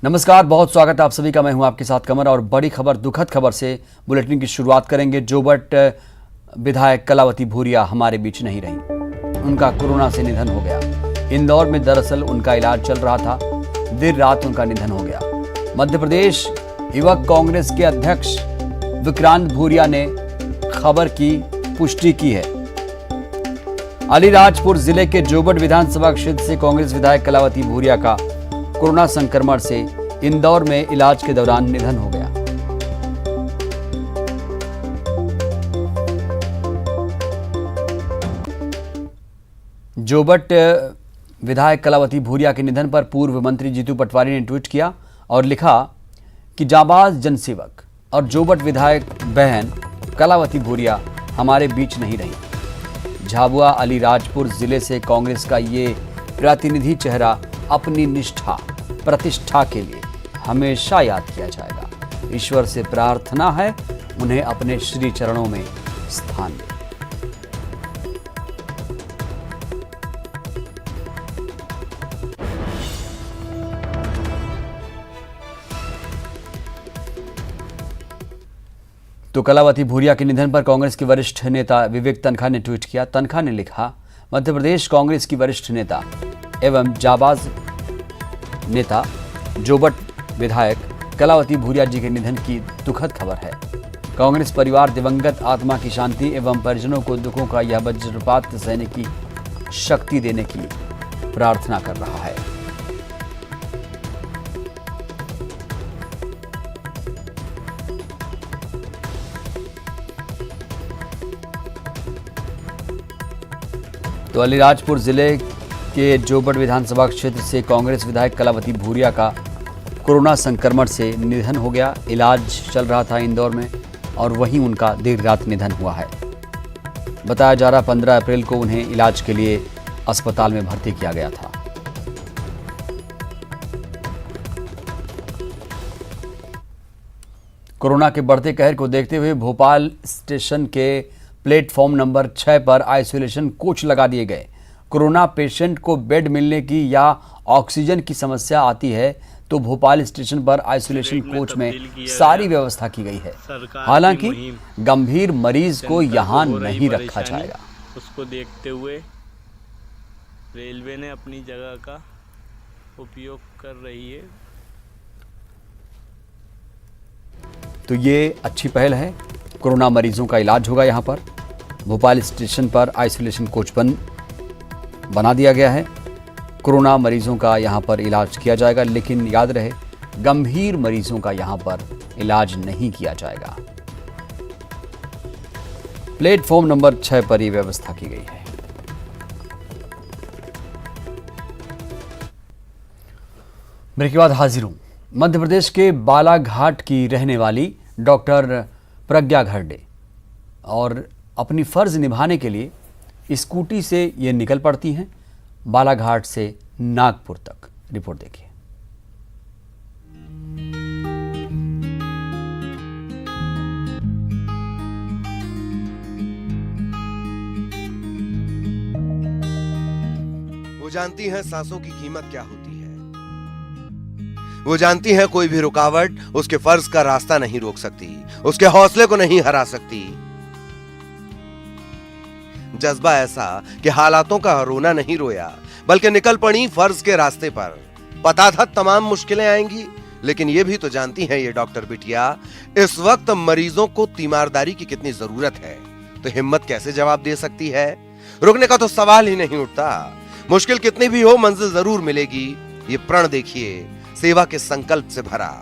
नमस्कार, बहुत स्वागत है आप सभी का। मैं हूं आपके साथ कमर और बड़ी खबर, दुखद खबर से बुलेटिन की शुरुआत करेंगे। जोबट विधायक कलावती भूरिया हमारे बीच नहीं रही। उनका कोरोना से निधन हो गया। इंदौर में दरअसल उनका इलाज चल रहा था, देर रात उनका निधन हो गया। मध्य प्रदेश युवक कांग्रेस के अध्यक्ष विक्रांत भूरिया ने खबर की पुष्टि की है। अलीराजपुर जिले के जोबट विधानसभा क्षेत्र से कांग्रेस विधायक कलावती भूरिया का कोरोना संक्रमण से इंदौर में इलाज के दौरान निधन हो गया। जोबट विधायक कलावती भूरिया के निधन पर पूर्व मंत्री जीतू पटवारी ने ट्वीट किया और लिखा कि जाबाज जनसेवक और जोबट विधायक बहन कलावती भूरिया हमारे बीच नहीं रही। झाबुआ अलीराजपुर जिले से कांग्रेस का ये प्रतिनिधि चेहरा अपनी निष्ठा प्रतिष्ठा के लिए हमेशा याद किया जाएगा। ईश्वर से प्रार्थना है उन्हें अपने श्री चरणों में स्थान दे। तो कलावती भूरिया के निधन पर कांग्रेस के वरिष्ठ नेता विवेक तनखा ने ट्वीट किया। तनखा ने लिखा, मध्य प्रदेश कांग्रेस की वरिष्ठ नेता एवं जाबाज नेता जोबट विधायक कलावती भूरिया जी के निधन की दुखद खबर है। कांग्रेस परिवार दिवंगत आत्मा की शांति एवं परिजनों को दुखों का यह वज्रपात सहने की शक्ति देने की प्रार्थना कर रहा है। तो अलीराजपुर जिले के जोबट विधानसभा क्षेत्र से कांग्रेस विधायक कलावती भूरिया का कोरोना संक्रमण से निधन हो गया। इलाज चल रहा था इंदौर में और वहीं उनका देर रात निधन हुआ है। बताया जा रहा 15 अप्रैल को उन्हें इलाज के लिए अस्पताल में भर्ती किया गया था। कोरोना के बढ़ते कहर को देखते हुए भोपाल स्टेशन के प्लेटफॉर्म नंबर 6 पर आइसोलेशन कोच लगा दिए गए। कोरोना पेशेंट को बेड मिलने की या ऑक्सीजन की समस्या आती है तो भोपाल स्टेशन पर आइसोलेशन कोच में सारी व्यवस्था की गई है। हालांकि गंभीर मरीज को यहां नहीं रखा जाएगा। उसको देखते हुए रेलवे ने अपनी जगह का उपयोग कर रही है। तो ये अच्छी पहल है। कोरोना मरीजों का इलाज होगा यहाँ पर। भोपाल स्टेशन पर आइसोलेशन कोच बना दिया गया है। कोरोना मरीजों का यहाँ पर इलाज किया जाएगा, लेकिन याद रहे गंभीर मरीजों का यहाँ पर इलाज नहीं किया जाएगा। प्लेटफॉर्म नंबर 6 पर यह व्यवस्था की गई है। ब्रेक के बाद हाजिर हूं। मध्य प्रदेश के बालाघाट की रहने वाली डॉक्टर प्रज्ञा घरडे और अपनी फर्ज निभाने के लिए स्कूटी से ये निकल पड़ती हैं बालाघाट से नागपुर तक। रिपोर्ट देखिए। वो जानती हैं सांसों की कीमत क्या होती है। वो जानती हैं कोई भी रुकावट उसके फर्ज का रास्ता नहीं रोक सकती, उसके हौसले को नहीं हरा सकती। जज्बा ऐसा कि हालातों का रोना नहीं रोया, बल्कि निकल पड़ी फर्ज के रास्ते पर। पता था तमाम मुश्किलें आएंगी, लेकिन ये भी तो जानती हैं ये डॉक्टर बिटिया इस वक्त मरीजों को तीमारदारी की कितनी जरूरत है। तो हिम्मत कैसे जवाब दे सकती है? रुकने का तो सवाल ही नहीं उठता। मुश्किल कितनी भी हो मंजिल जरूर मिलेगी। ये प्रण देखिए, सेवा के संकल्प से भरा।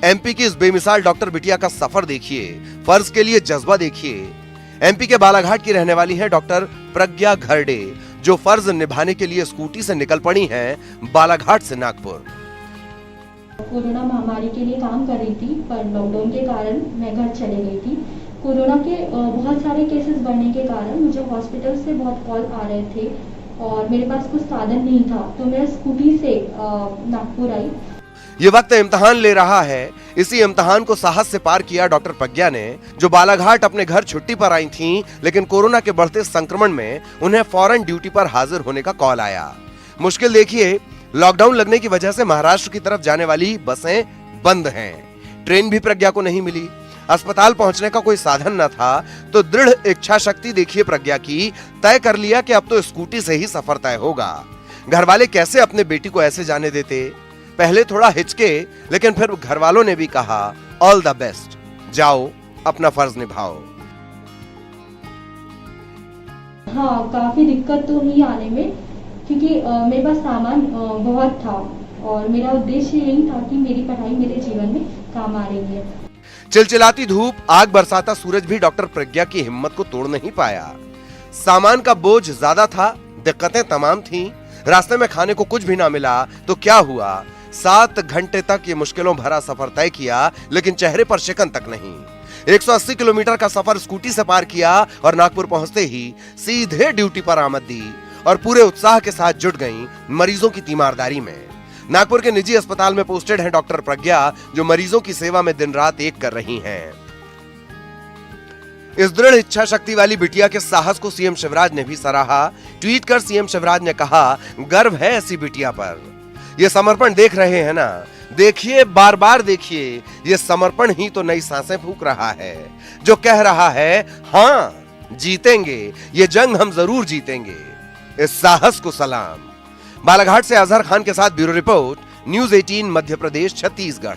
एमपी की इस बेमिसाल डॉक्टर बिटिया का सफर देखिए, फर्ज के लिए जज्बा देखिए। एमपी के बालाघाट की रहने वाली है डॉक्टर प्रज्ञा घरडे, जो फर्ज निभाने के लिए स्कूटी से निकल पड़ी हैं बालाघाट से नागपुर। कोरोना महामारी के लिए काम कर रही थी, पर लॉकडाउन के कारण मैं घर चले गई थी। कोरोना के बहुत सारे केसेस बढ़ने के कारण मुझे हॉस्पिटल से बहुत कॉल आ रहे थे और मेरे पास कुछ साधन नहीं था, तो मैं स्कूटी से नागपुर आई। ये वक्त इम्तिहान ले रहा है। इसी इम्तिहान को साहस से पार किया डॉक्टर प्रज्ञा ने, जो बालाघाट अपने घर छुट्टी पर आई थीं, लेकिन कोरोना के बढ़ते संक्रमण में उन्हें फौरन ड्यूटी पर हाजिर होने का कॉल आया। मुश्किल देखिए, लॉकडाउन लगने की वजह से महाराष्ट्र की तरफ जाने वाली बसें बंद हैं। ट्रेन भी प्रज्ञा को नहीं मिली। अस्पताल पहुंचने का कोई साधन न था, तो दृढ़ इच्छा शक्ति देखिए प्रज्ञा की, तय कर लिया कि अब तो स्कूटी से ही सफर तय होगा। घर वाले कैसे अपने बेटी को ऐसे जाने देते। पहले थोड़ा हिचके, लेकिन फिर घर वालों ने भी कहा ऑल द बेस्ट, जाओ अपना फर्ज निभाओ। हाँ, काफ़ी दिक्कत तो हुई आने में, क्योंकि मेरे पास सामान बहुत था और मेरा उद्देश्य यही था कि मेरी पढ़ाई मेरे जीवन में काम आ रही है। चिलचिलाती धूप, आग बरसाता सूरज भी डॉक्टर प्रज्ञा की हिम्मत को तोड़ नहीं पाया। सामान का बोझ ज्यादा था, दिक्कतें तमाम थीं। रास्ते में खाने को कुछ भी ना मिला तो क्या हुआ, 7 घंटे तक ये मुश्किलों भरा सफर तय किया, लेकिन चेहरे पर शिकन तक नहीं। 180 किलोमीटर का सफर स्कूटी से पार किया और नागपुर पहुंचते ही सीधे ड्यूटी पर आमद दी और पूरे उत्साह के साथ जुट गईं मरीजों की तीमारदारी में। नागपुर के निजी अस्पताल में पोस्टेड हैं डॉक्टर प्रज्ञा, जो मरीजों की सेवा में दिन रात एक कर रही हैं। इस दृढ़ इच्छा शक्ति वाली बिटिया के साहस को सीएम शिवराज ने भी सराहा। ट्वीट कर सीएम शिवराज ने कहा, गर्व है ऐसी बिटिया पर। ये समर्पण देख रहे हैं ना, देखिए, बार बार देखिए, ये समर्पण ही तो नई सांसें फूंक रहा है, जो कह रहा है हाँ जीतेंगे, ये जंग हम जरूर जीतेंगे। इस साहस को सलाम। बालाघाट से अजहर खान के साथ bureau report, news 18 Madhya Pradesh Chhattisgarh.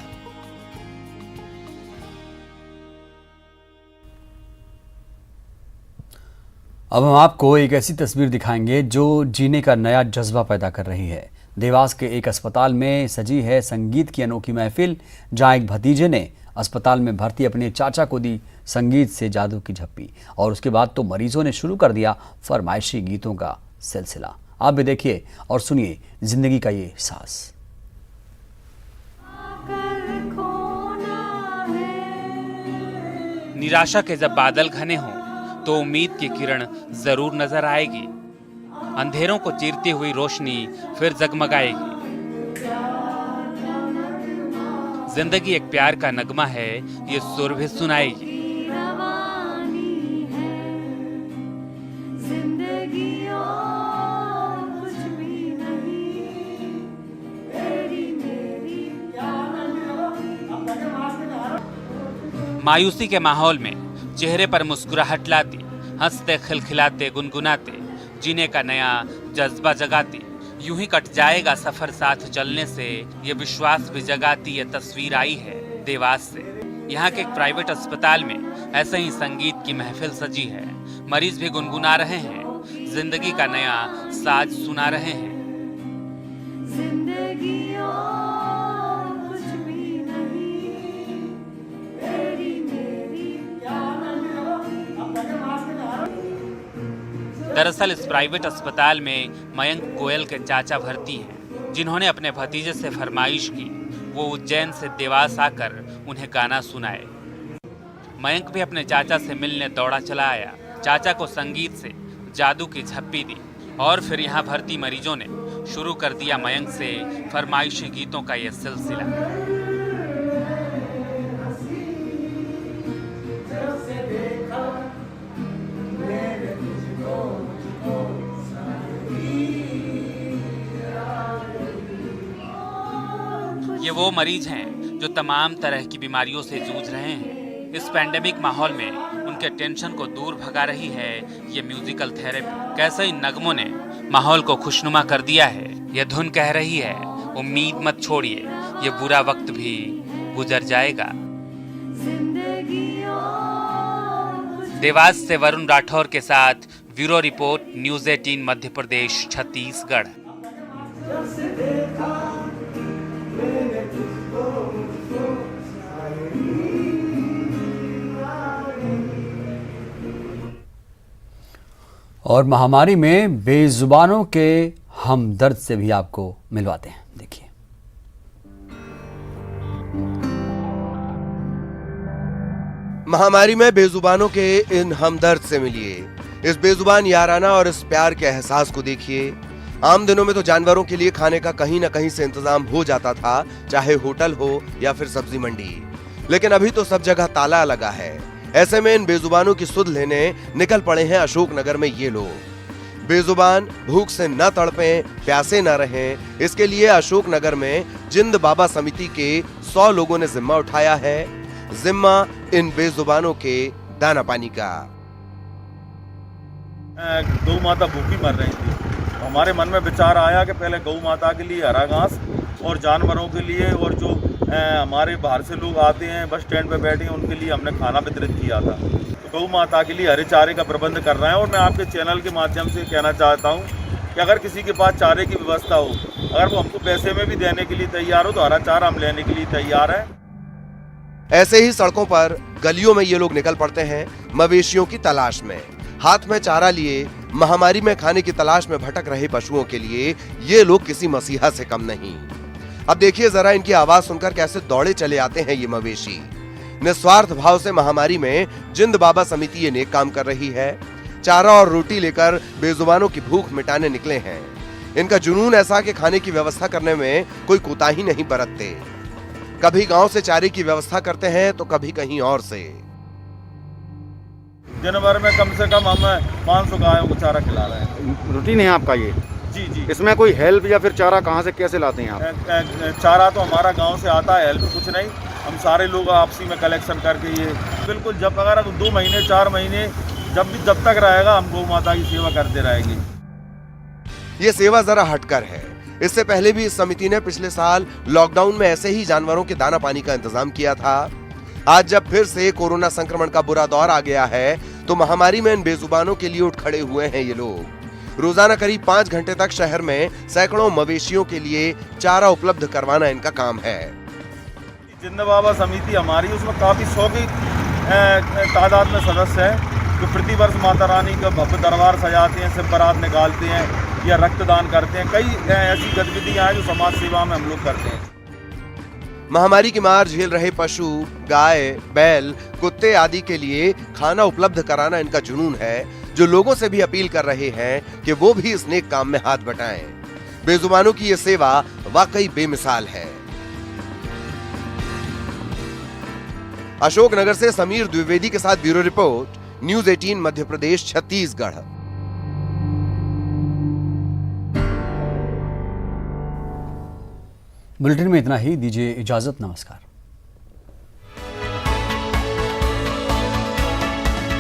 अब हम आपको एक ऐसी तस्वीर दिखाएंगे जो जीने का नया जज्बा पैदा कर रही है। देवास के एक अस्पताल में सजी है संगीत की अनोखी महफिल, जहां एक भतीजे ने अस्पताल में भर्ती अपने चाचा को दी संगीत से जादू की झप्पी और उसके बाद तो मरीजों ने शुरू कर दिया फरमाइशी गीतों का सिलसिला। आप भी देखिए और सुनिए जिंदगी का ये एहसास। निराशा के जब बादल घने हों तो उम्मीद की किरण जरूर नजर आएगी। अंधेरों को चीरती हुई रोशनी फिर जगमगाएगी। जिंदगी एक प्यार का नगमा है, ये सुर भी सुनाएगी। मायूसी के माहौल में चेहरे पर मुस्कुराहट लाती, हंसते खिलखिलाते गुनगुनाते, जीने का नया जज्बा जगाती। यूं ही कट जाएगा सफर साथ चलने से, ये विश्वास भी जगाती। ये तस्वीर आई है देवास से। यहाँ के एक प्राइवेट अस्पताल में ऐसे ही संगीत की महफिल सजी है। मरीज भी गुनगुना रहे हैं, जिंदगी का नया साज सुना रहे हैं। दरअसल इस प्राइवेट अस्पताल में मयंक गोयल के चाचा भर्ती हैं, जिन्होंने अपने भतीजे से फरमाइश की वो उज्जैन से देवास आकर उन्हें गाना सुनाए। मयंक भी अपने चाचा से मिलने दौड़ा चला आया। चाचा को संगीत से जादू की झप्पी दी और फिर यहाँ भर्ती मरीजों ने शुरू कर दिया मयंक से फरमाइशी गीतों का यह सिलसिला। ये वो मरीज हैं जो तमाम तरह की बीमारियों से जूझ रहे हैं। इस पैंडेमिक माहौल में उनके टेंशन को दूर भगा रही है ये म्यूजिकल थेरेपी। कैसे इन नगमों ने माहौल को खुशनुमा कर दिया है। ये धुन कह रही है उम्मीद मत छोड़िए, ये बुरा वक्त भी गुजर जाएगा। देवास से वरुण राठौर के साथ bureau report, news 18 Madhya Pradesh Chhattisgarh. और महामारी में बेजुबानों के हमदर्द से भी आपको मिलवाते हैं, देखिए। महामारी में बेजुबानों के इन हमदर्द से मिलिए। इस बेजुबान याराना और इस प्यार के एहसास को देखिए। आम दिनों में तो जानवरों के लिए खाने का कहीं ना कहीं से इंतजाम हो जाता था, चाहे होटल हो या फिर सब्जी मंडी, लेकिन अभी तो सब जगह ताला लगा है। ऐसे में इन बेजुबानों की सुध लेने निकल पड़े हैं अशोकनगर में ये लोग। बेजुबान भूख से न तड़पें, प्यासे न रहें, इसके लिए अशोकनगर में जिंद बाबा समिति के 100 लोगों ने जिम्मा उठाया है। जिम्मा इन बेजुबानों के दाना पानी का। गौ माता भूखी मर रही थी। हमारे मन में विचार आया कि पहले गौ माता के लिए हरा घास और जानवरों के लिए और जो हमारे बाहर से लोग आते हैं बस स्टैंड पे बैठे हैं उनके लिए हमने खाना वितरित किया था। तो गौ माता के लिए हरे चारे का प्रबंध कर रहे हैं और मैं आपके चैनल के माध्यम से कहना चाहता हूँ कि अगर किसी के पास चारे की व्यवस्था हो, अगर वो हमको पैसे में भी देने के लिए तैयार हो तो हरा चारा हम लेने के लिए तैयार है। ऐसे ही सड़कों पर गलियों में ये लोग निकल पड़ते हैं मवेशियों की तलाश में। हाथ में चारा लिए महामारी में खाने की तलाश में भटक रहे पशुओं के लिए ये लोग किसी मसीहा से कम नहीं। अब देखिए जरा इनकी आवाज सुनकर कैसे दौड़े चले आते हैं ये मवेशी। निस्वार्थ भाव से महामारी में जिंद बाबा समिति ये नेक काम कर रही है। चारा और रोटी लेकर बेजुबानों की भूख मिटाने निकले हैं। इनका जुनून ऐसा कि खाने की व्यवस्था करने में कोई कोताही नहीं बरतते। कभी गांव से चारे की व्यवस्था करते हैं तो कभी कहीं और से। दिन भर में कम से कम हम 500 गायों को चारा खिला रहे हैं। रूटीन है आपका ये? जी जी। इसमें कोई हेल्प या फिर चारा कहाँ से कैसे लाते हैं आप? चारा तो हमारा गांव से आता है, हेल्प कुछ नहीं। हम सारे लोग आपसी में कलेक्शन करके ये बिल्कुल जब अगर 2 महीने 4 महीने जब तक रहेगा हम गौ माता की सेवा करते रहेंगे। ये सेवा जरा हटकर है। इससे पहले भी इस समिति ने पिछले साल लॉकडाउन में ऐसे ही जानवरों के दाना पानी का इंतजाम किया था। आज जब फिर से कोरोना संक्रमण का बुरा दौर आ गया है तो महामारी में इन बेजुबानों के लिए उठ खड़े हुए हैं ये लोग। रोजाना करीब 5 घंटे तक शहर में सैकड़ों मवेशियों के लिए चारा उपलब्ध करवाना इनका काम है। जिंद बाबा समिति हमारी उसमें काफी 100 की तादाद में सदस्य है जो प्रति वर्ष माता रानी का भव्य दरबार सजाते हैं, सिर्फ बारात निकालते हैं या रक्तदान करते हैं। कई ऐसी गतिविधियां हैं जो समाज सेवा में हम लोग करते हैं। महामारी की मार झेल रहे पशु, गाय, बैल, कुत्ते आदि के लिए खाना उपलब्ध कराना इनका जुनून है, जो लोगों से भी अपील कर रहे हैं कि वो भी इस नेक काम में हाथ बटाएं। बेजुबानों की ये सेवा वाकई बेमिसाल है। अशोकनगर से समीर द्विवेदी के साथ bureau report, news 18 Madhya Pradesh, Chhattisgarh. Bulletin में इतना ही। दीजिए इजाजत। नमस्कार।